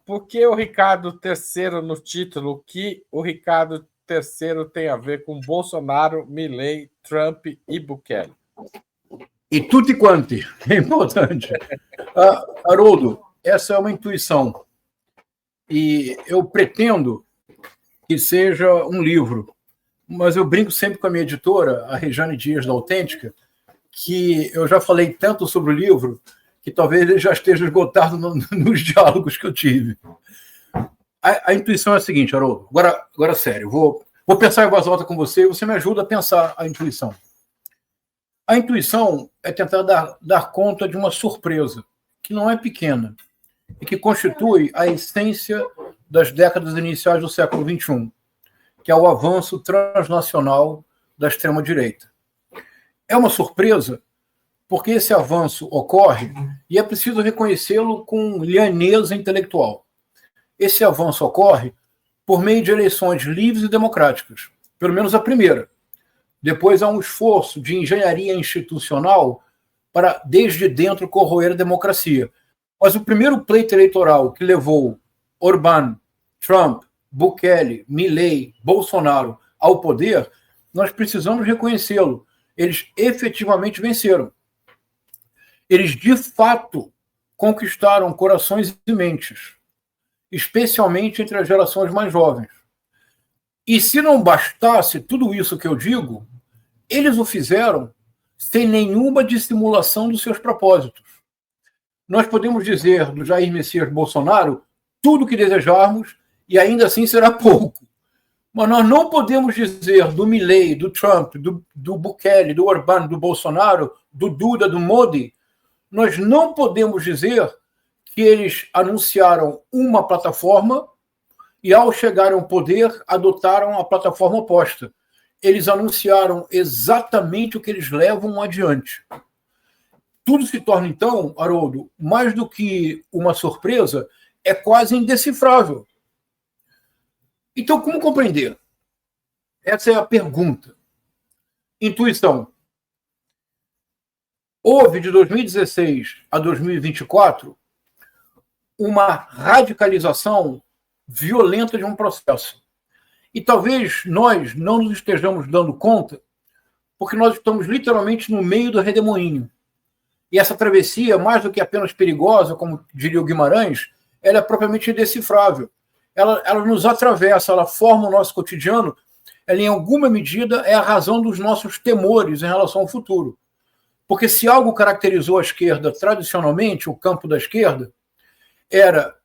Por que o Ricardo III no título? O que o Ricardo III tem a ver com Bolsonaro, Milei, Trump e Bukele? E tutti quanti, é importante. Haroldo, essa é uma intuição. E eu pretendo que seja um livro. Mas eu brinco sempre com a minha editora, a Rejane Dias, da Autêntica, que eu já falei tanto sobre o livro que talvez ele já esteja esgotado nos diálogos que eu tive. A intuição é a seguinte, Haroldo, agora sério, vou pensar em voz alta com você e você me ajuda a pensar a intuição. A intuição é tentar dar conta de uma surpresa, que não é pequena, e que constitui a essência das décadas iniciais do século XXI, que é o avanço transnacional da extrema-direita. É uma surpresa porque esse avanço ocorre e é preciso reconhecê-lo com lhaneza intelectual. Esse avanço ocorre por meio de eleições livres e democráticas, pelo menos a primeira. Depois há um esforço de engenharia institucional para, desde dentro, corroer a democracia. Mas o primeiro pleito eleitoral que levou Orbán, Trump, Bukele, Milei, Bolsonaro ao poder, nós precisamos reconhecê-lo. Eles efetivamente venceram. Eles, de fato, conquistaram corações e mentes, especialmente entre as gerações mais jovens. E se não bastasse tudo isso que eu digo, eles o fizeram sem nenhuma dissimulação dos seus propósitos. Nós podemos dizer do Jair Messias Bolsonaro tudo o que desejarmos e ainda assim será pouco. Mas nós não podemos dizer do Milei, do Trump, do Bukele, do Orbán, do Bolsonaro, do Duda, do Modi, nós não podemos dizer que eles anunciaram uma plataforma e, ao chegarem ao poder, adotaram a plataforma oposta. Eles anunciaram exatamente o que eles levam adiante. Tudo se torna, então, Haroldo, mais do que uma surpresa, é quase indecifrável. Então, como compreender? Essa é a pergunta. Intuição. Houve, de 2016 a 2024, uma radicalização violenta de um processo. E talvez nós não nos estejamos dando conta, porque nós estamos literalmente no meio do redemoinho. E essa travessia, mais do que apenas perigosa, como diria o Guimarães, ela é propriamente indecifrável. Ela nos atravessa, ela forma o nosso cotidiano, ela, em alguma medida, é a razão dos nossos temores em relação ao futuro. Porque se algo caracterizou a esquerda tradicionalmente, o campo da esquerda, era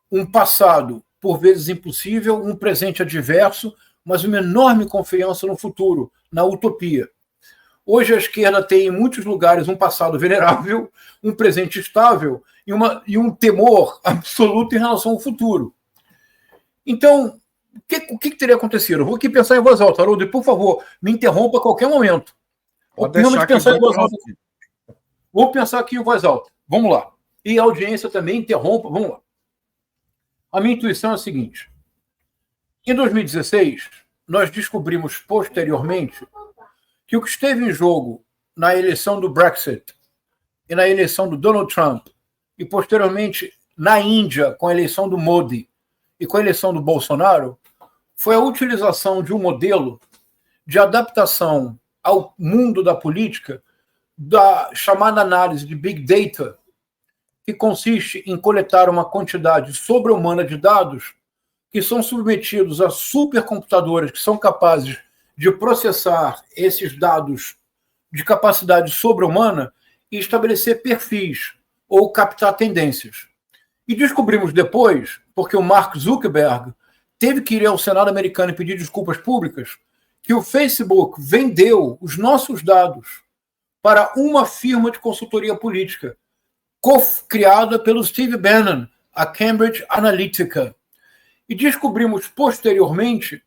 um passado, por vezes impossível, um presente adverso, mas uma enorme confiança no futuro, na utopia. Hoje a esquerda tem em muitos lugares um passado venerável, um presente estável e um temor absoluto em relação ao futuro. Então, o que teria acontecido? Eu vou aqui pensar em voz alta, Haroldo, e por favor, me interrompa a qualquer momento. Pode deixar pensar em voz alta. Vou pensar aqui em voz alta. Vamos lá. E a audiência também interrompa. Vamos lá. A minha intuição é a seguinte. Em 2016, nós descobrimos posteriormente que o que esteve em jogo na eleição do Brexit e na eleição do Donald Trump e posteriormente na Índia com a eleição do Modi e com a eleição do Bolsonaro foi a utilização de um modelo de adaptação ao mundo da política da chamada análise de Big Data, que consiste em coletar uma quantidade sobre-humana de dados que são submetidos a supercomputadores que são capazes de processar esses dados de capacidade sobre-humana e estabelecer perfis ou captar tendências. E descobrimos depois, porque o Mark Zuckerberg teve que ir ao Senado americano e pedir desculpas públicas, que o Facebook vendeu os nossos dados para uma firma de consultoria política, criada pelo Steve Bannon, a Cambridge Analytica. E descobrimos posteriormente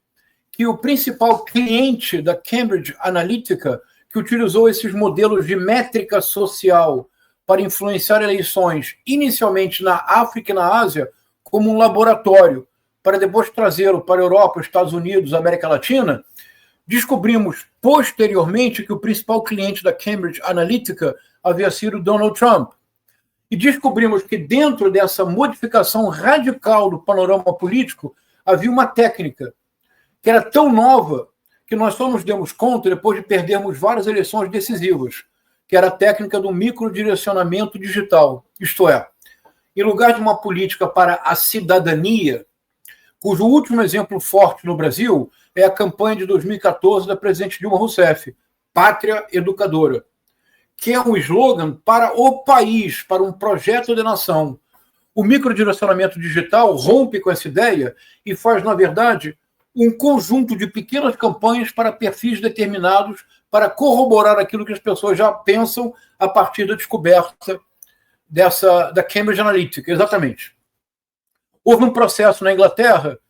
que o principal cliente da Cambridge Analytica, que utilizou esses modelos de métrica social para influenciar eleições, inicialmente na África e na Ásia, como um laboratório, para depois trazê-lo para a Europa, Estados Unidos, América Latina, descobrimos posteriormente que o principal cliente da Cambridge Analytica havia sido Donald Trump. e descobrimos que dentro dessa modificação radical do panorama político havia uma técnica que era tão nova que nós só nos demos conta depois de perdermos várias eleições decisivas, que era a técnica do microdirecionamento digital. Isto é, em lugar de uma política para a cidadania, cujo último exemplo forte no Brasil é a campanha de 2014 da presidente Dilma Rousseff, Pátria Educadora, que é um slogan para o país, para um projeto de nação. O microdirecionamento digital rompe com essa ideia e faz, na verdade, um conjunto de pequenas campanhas para perfis determinados para corroborar aquilo que as pessoas já pensam a partir da descoberta da Cambridge Analytica. Exatamente. Houve um processo na Inglaterra,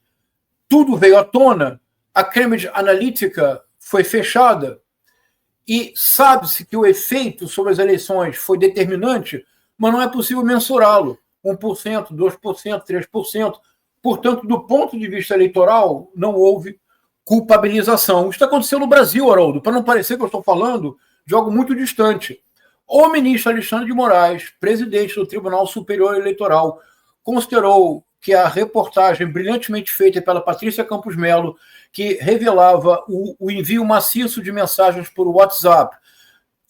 tudo veio à tona, a Cambridge Analytica foi fechada e sabe-se que o efeito sobre as eleições foi determinante, mas não é possível mensurá-lo. 1%, 2%, 3%. Portanto, do ponto de vista eleitoral, não houve culpabilização. Isso aconteceu no Brasil, Haroldo, para não parecer que eu estou falando de algo muito distante. O ministro Alexandre de Moraes, presidente do Tribunal Superior Eleitoral, considerou que a reportagem brilhantemente feita pela Patrícia Campos Melo, que revelava o envio maciço de mensagens por WhatsApp,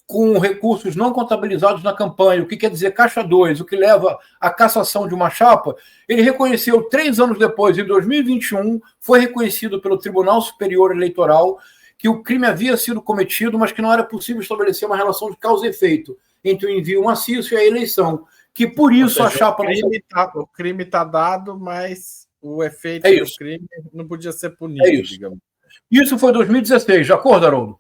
com recursos não contabilizados na campanha, o que quer dizer caixa 2, o que leva à cassação de uma chapa, ele reconheceu 3 anos depois, em 2021, foi reconhecido pelo Tribunal Superior Eleitoral que o crime havia sido cometido, mas que não era possível estabelecer uma relação de causa e efeito entre o envio maciço e a eleição, que por isso seja, a chapa... O crime está dado, mas o efeito do crime não podia ser punido, digamos. Isso foi 2016, de acordo, Haroldo?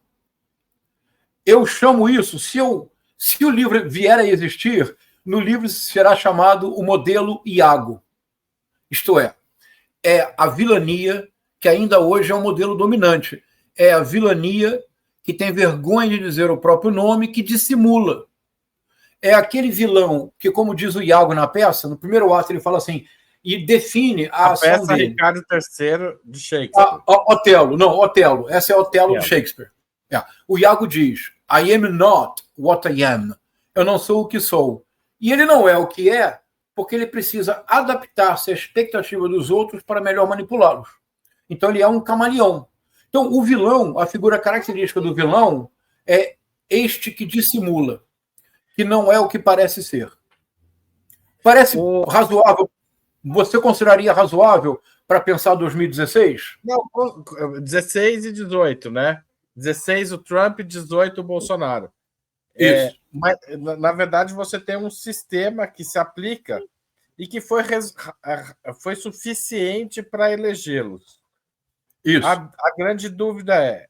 Eu chamo isso, se o livro vier a existir, no livro será chamado o modelo Iago. Isto é a vilania que ainda hoje é um modelo dominante. É a vilania que tem vergonha de dizer o próprio nome, que dissimula. É aquele vilão que, como diz o Iago na peça, no primeiro ato ele fala assim, e define a ação peça dele. Ricardo III de Shakespeare. Otelo. Essa é Otelo de Shakespeare. O Iago diz, I am not what I am. Eu não sou o que sou. E ele não é o que é porque ele precisa adaptar-se à expectativa dos outros para melhor manipulá-los. Então ele é um camaleão. Então o vilão, a figura característica do vilão é este que dissimula, que não é o que parece ser. Parece razoável. Você consideraria razoável para pensar 2016? Não, 16 e 18, né? 16 o Trump, 18 o Bolsonaro. Isso. Mas, na verdade, você tem um sistema que se aplica e que foi suficiente para elegê-los. Isso. A grande dúvida é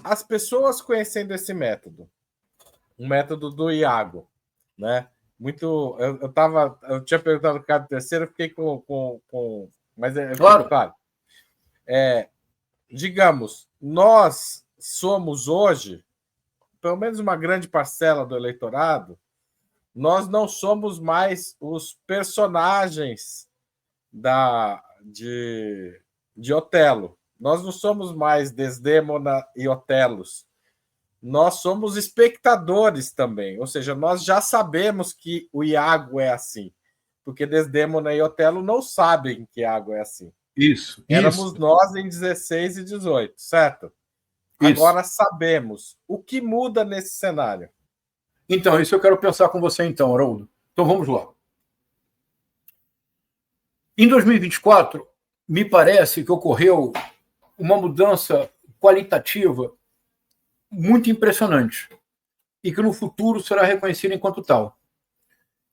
as pessoas conhecendo esse método, um método do Iago, né? Muito. Eu tinha perguntado o Ricardo III, fiquei com mas claro. Digamos, nós somos hoje, pelo menos uma grande parcela do eleitorado, nós não somos mais os personagens de Otelo. Nós não somos mais Desdémona e Otelos. Nós somos espectadores também. Ou seja, nós já sabemos que o Iago é assim, porque Desdémona e Otelo não sabem que Iago é assim. Isso. Éramos nós em 16 e 18, certo? Isso. Agora sabemos. O que muda nesse cenário? Então, isso eu quero pensar com você então, Haroldo. Então vamos lá. Em 2024, me parece que ocorreu uma mudança qualitativa muito impressionante e que no futuro será reconhecida enquanto tal.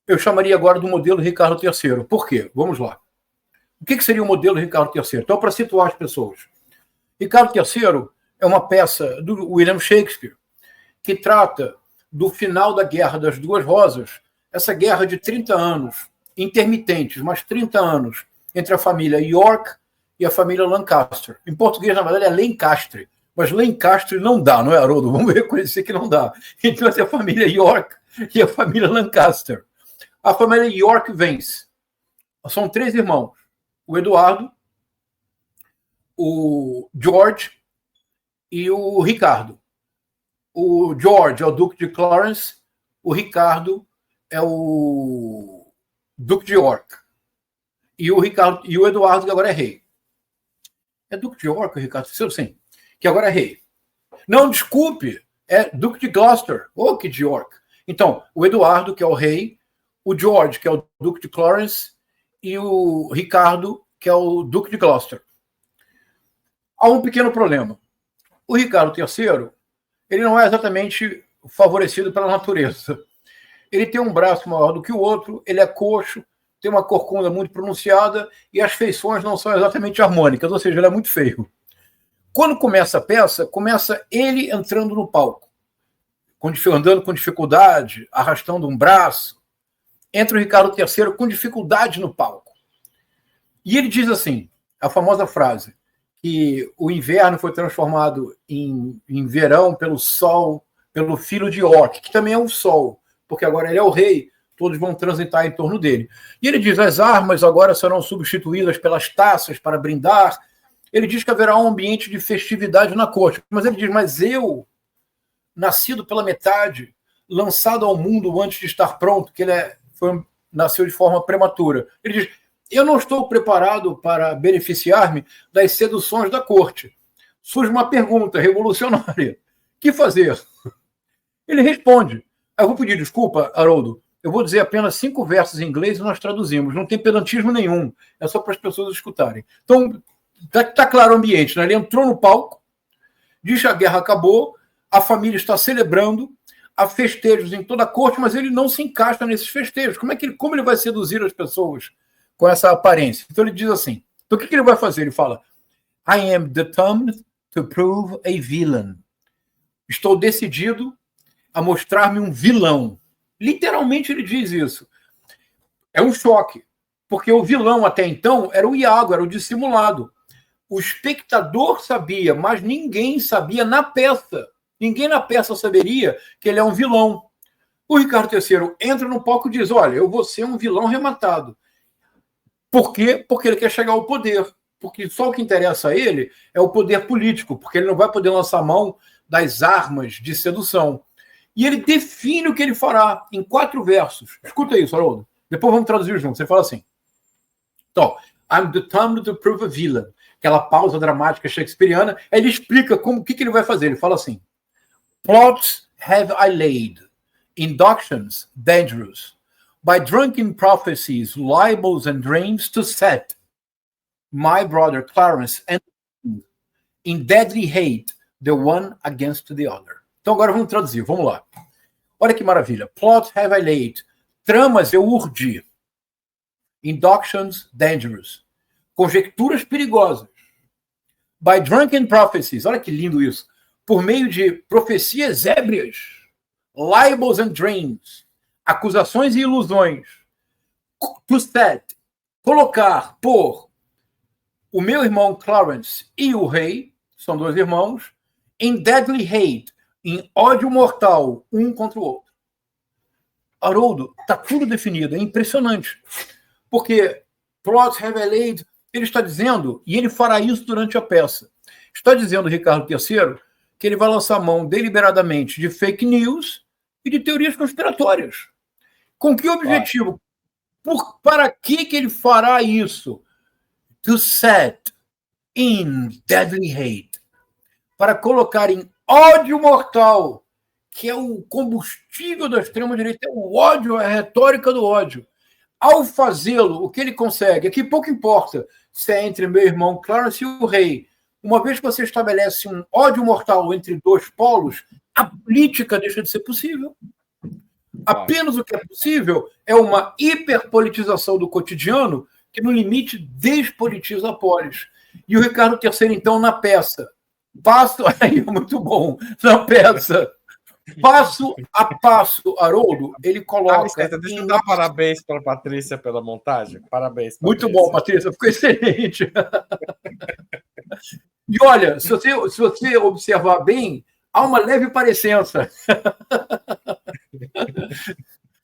Eu chamaria agora do modelo Ricardo III. Por quê? Vamos lá. O que seria o modelo Ricardo III? Então, para situar as pessoas. Ricardo III é uma peça do William Shakespeare que trata do final da Guerra das Duas Rosas, essa guerra de 30 anos, intermitentes, mas 30 anos, entre a família York e a família Lancaster. Em português, na verdade, é Lancaster, mas Lancaster não dá, não é, Haroldo? Vamos reconhecer que não dá. Então, é a família York e a família Lancaster. A família York vence. São 3 irmãos. O Eduardo, o George e o Ricardo. O George é o Duque de Clarence, o Ricardo é o Duque de York. E o Eduardo, que agora é rei. É Duque de York, o Ricardo III? Sim. Que agora é rei. Não, desculpe. É Duque de Gloucester, ou que de York. Então, o Eduardo, que é o rei, o George, que é o Duque de Clarence, e o Ricardo, que é o Duque de Gloucester. Há um pequeno problema. O Ricardo III, ele não é exatamente favorecido pela natureza. Ele tem um braço maior do que o outro, ele é coxo, tem uma corcunda muito pronunciada e as feições não são exatamente harmônicas, ou seja, ele é muito feio. Quando começa a peça, começa ele entrando no palco, andando com dificuldade, arrastando um braço. Entra o Ricardo III com dificuldade no palco. E ele diz assim, a famosa frase, que o inverno foi transformado em verão pelo sol, pelo filho de York, que também é um sol, porque agora ele é o rei, todos vão transitar em torno dele. E ele diz, as armas agora serão substituídas pelas taças para brindar. Ele diz que haverá um ambiente de festividade na corte. Mas ele diz, mas eu, nascido pela metade, lançado ao mundo antes de estar pronto, que ele nasceu de forma prematura. Ele diz, eu não estou preparado para beneficiar-me das seduções da corte. Surge uma pergunta revolucionária. O que fazer? Ele responde. Eu vou pedir desculpa, Haroldo. Eu vou dizer apenas 5 versos em inglês e nós traduzimos. Não tem pedantismo nenhum. É só para as pessoas escutarem. Então, está claro o ambiente. Né? Ele entrou no palco, diz que a guerra acabou, a família está celebrando, há festejos em toda a corte, mas ele não se encaixa nesses festejos. Como ele vai seduzir as pessoas com essa aparência? Então ele diz assim, então o que ele vai fazer? Ele fala, I am determined to prove a villain. Estou decidido a mostrar-me um vilão. Literalmente ele diz isso. É um choque, porque o vilão até então era o Iago, era o dissimulado. O espectador sabia, mas ninguém sabia na peça. Ninguém na peça saberia que ele é um vilão. O Ricardo III entra no palco e diz, olha, eu vou ser um vilão rematado. Por quê? Porque ele quer chegar ao poder. Porque só o que interessa a ele é o poder político, porque ele não vai poder lançar mão das armas de sedução. E ele define o que ele fará em 4 versos. Escuta isso, Haroldo. Depois vamos traduzir juntos. Ele fala assim. Então, I'm determined to prove a villain. Aquela pausa dramática shakespeariana. Ele explica o que ele vai fazer. Ele fala assim. Plots have I laid, inductions dangerous, by drunken prophecies, libels and dreams to set my brother Clarence and in deadly hate the one against the other. Então agora vamos traduzir, vamos lá. Olha que maravilha. Plots have I laid, tramas eu urdi, inductions dangerous, conjecturas perigosas, by drunken prophecies, olha que lindo isso, por meio de profecias ébrias, libels and dreams, acusações e ilusões, to set, colocar, pôr o meu irmão Clarence e o rei, são 2 irmãos, em deadly hate, em ódio mortal, um contra o outro. Haroldo, está tudo definido, é impressionante. Porque plots have I laid, ele está dizendo, e ele fará isso durante a peça, está dizendo Ricardo III que ele vai lançar mão deliberadamente de fake news e de teorias conspiratórias. Com que objetivo? Para que ele fará isso? To set in deadly hate. Para colocar em ódio mortal, que é o combustível da extrema-direita, é o ódio, a retórica do ódio. Ao fazê-lo, o que ele consegue? É que pouco importa se é entre meu irmão Clarence e o rei. Uma vez que você estabelece um ódio mortal entre 2 polos, a política deixa de ser possível. Apenas o que é possível é uma hiperpolitização do cotidiano que, no limite, despolitiza a polis. E o Ricardo III, então, na peça, aí é muito bom, na peça, passo a passo, Haroldo, ele coloca... Deixa eu dar parabéns para a Patrícia pela montagem. Parabéns, Patrícia. Muito bom, Patrícia, ficou excelente. E olha, se você observar bem, há uma leve parecença.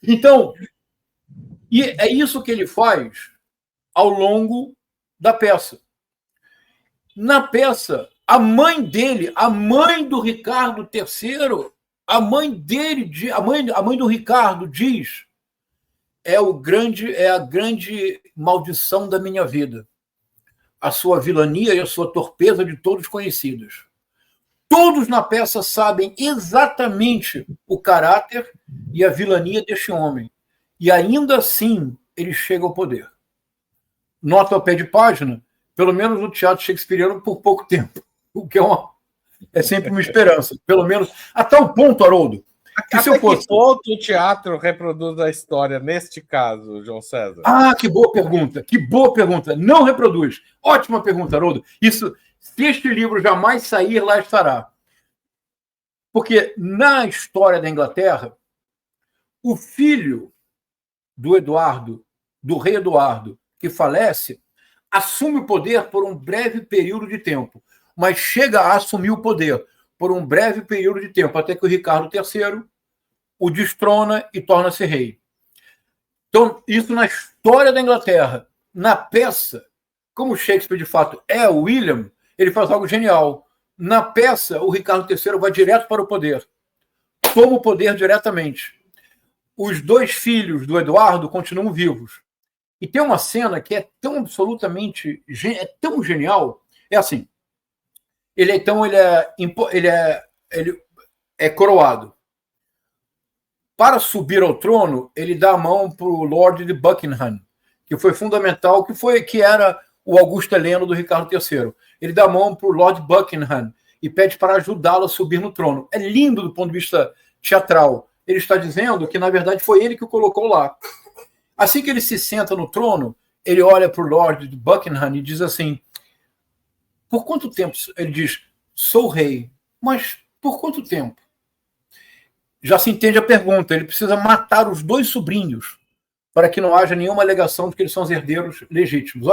Então, e é isso que ele faz ao longo da peça. Na peça, a mãe dele, a mãe do Ricardo III, a mãe do Ricardo diz é a grande maldição da minha vida. A sua vilania e a sua torpeza de todos conhecidos. Todos na peça sabem exatamente o caráter e a vilania deste homem. E ainda assim ele chega ao poder. Nota ao pé de página, pelo menos no teatro shakespeariano, por pouco tempo. O que é sempre uma esperança. Pelo menos a tal ponto, Haroldo. Que se eu fosse... que ponto o teatro reproduz a história neste caso, João César? Ah, que boa pergunta. Que boa pergunta. Não reproduz. Ótima pergunta, Haroldo. Isso, se este livro jamais sair, lá estará. Porque na história da Inglaterra, o filho do Eduardo, do rei Eduardo, que falece, assume o poder por um breve período de tempo, mas chega a assumir o poder por um breve período de tempo, até que o Ricardo III o destrona e torna-se rei. Então, isso na história da Inglaterra. Na peça, como Shakespeare, de fato, é o William, ele faz algo genial. Na peça, o Ricardo III vai direto para o poder. Toma o poder diretamente. Os dois filhos do Eduardo continuam vivos. E tem uma cena que é tão absolutamente... é tão genial. É assim. Ele é coroado. Para subir ao trono, ele dá a mão para o Lord de Buckingham, que foi fundamental, que era o Augusto Heleno do Ricardo III. Ele dá a mão para o Lord Buckingham e pede para ajudá-lo a subir no trono. É lindo do ponto de vista teatral. Ele está dizendo que, na verdade, foi ele que o colocou lá. Assim que ele se senta no trono, ele olha para o Lord de Buckingham e diz assim: por quanto tempo? Ele diz: sou rei, mas por quanto tempo? Já se entende a pergunta. Ele precisa matar os dois sobrinhos para que não haja nenhuma alegação de que eles são os herdeiros legítimos.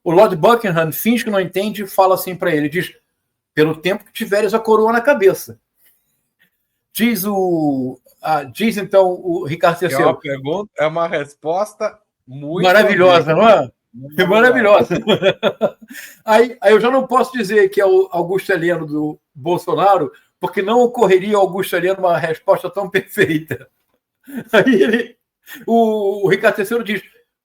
O Lord Buckingham finge que não entende e fala assim para ele, diz: pelo tempo que tiveres a coroa na cabeça. Diz então o Ricardo III. É uma pergunta, é uma resposta muito maravilhosa, não é? É maravilhosa. Aí eu já não posso dizer que é o Augusto Heleno do Bolsonaro, porque não ocorreria ao Augusto Heleno uma resposta tão perfeita. Aí o Ricardo III diz: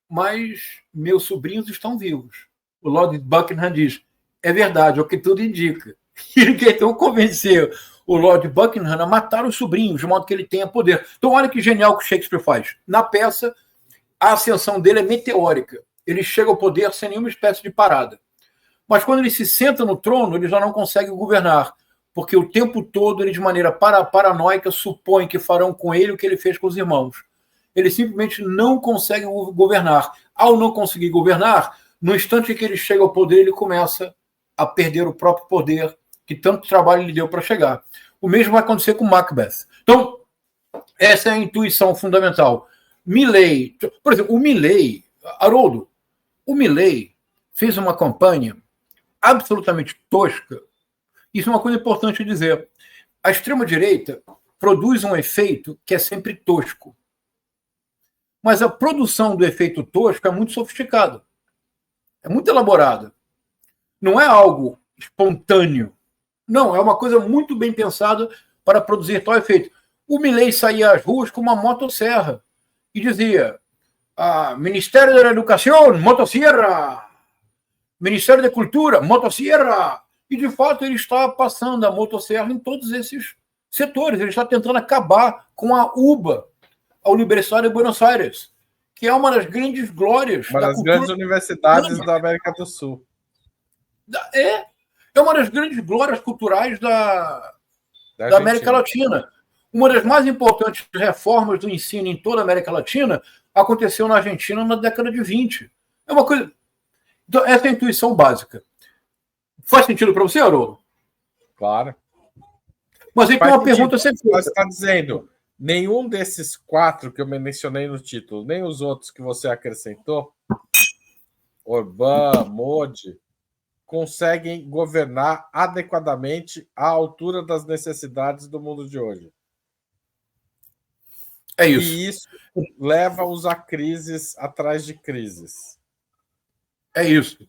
mas meus sobrinhos estão vivos. O Lord Buckingham diz: é verdade, é o que tudo indica. E ele quer então convencer o Lord Buckingham a matar os sobrinhos, de modo que ele tenha poder. Então, olha que genial que Shakespeare faz. Na peça, a ascensão dele é meteórica. Ele chega ao poder sem nenhuma espécie de parada. Mas quando ele se senta no trono, ele já não consegue governar, porque o tempo todo ele, de maneira paranoica, supõe que farão com ele o que ele fez com os irmãos. Ele simplesmente não consegue governar. Ao não conseguir governar, no instante em que ele chega ao poder, ele começa a perder o próprio poder que tanto trabalho lhe deu para chegar. O mesmo vai acontecer com Macbeth. Então, essa é a intuição fundamental. Milley, por exemplo, o Milley, Haroldo, o Milley fez uma campanha absolutamente tosca. Isso é uma coisa importante dizer. A extrema-direita produz um efeito que é sempre tosco. Mas a produção do efeito tosco é muito sofisticada. É muito elaborada. Não é algo espontâneo. Não, é uma coisa muito bem pensada para produzir tal efeito. O Milley saía às ruas com uma motosserra e dizia: Ministério da Educação, motosserra. Ministério da Cultura, motosserra. E, de fato, ele está passando a motosserra em todos esses setores. Ele está tentando acabar com a UBA, a Universidade de Buenos Aires, que é uma das grandes glórias da das grandes universidades da América do Sul. É uma das grandes glórias culturais da América Latina. Uma das mais importantes reformas do ensino em toda a América Latina aconteceu na Argentina na década de 20. É uma coisa... Então, essa é a intuição básica. Faz sentido para você, Haroldo? Claro. Mas aí tem uma pergunta a ser feita. Você está dizendo, nenhum desses 4 que eu mencionei no título, nem os outros que você acrescentou, Orbán, Modi, conseguem governar adequadamente à altura das necessidades do mundo de hoje. É isso. E isso leva-os a crises atrás de crises. É isso.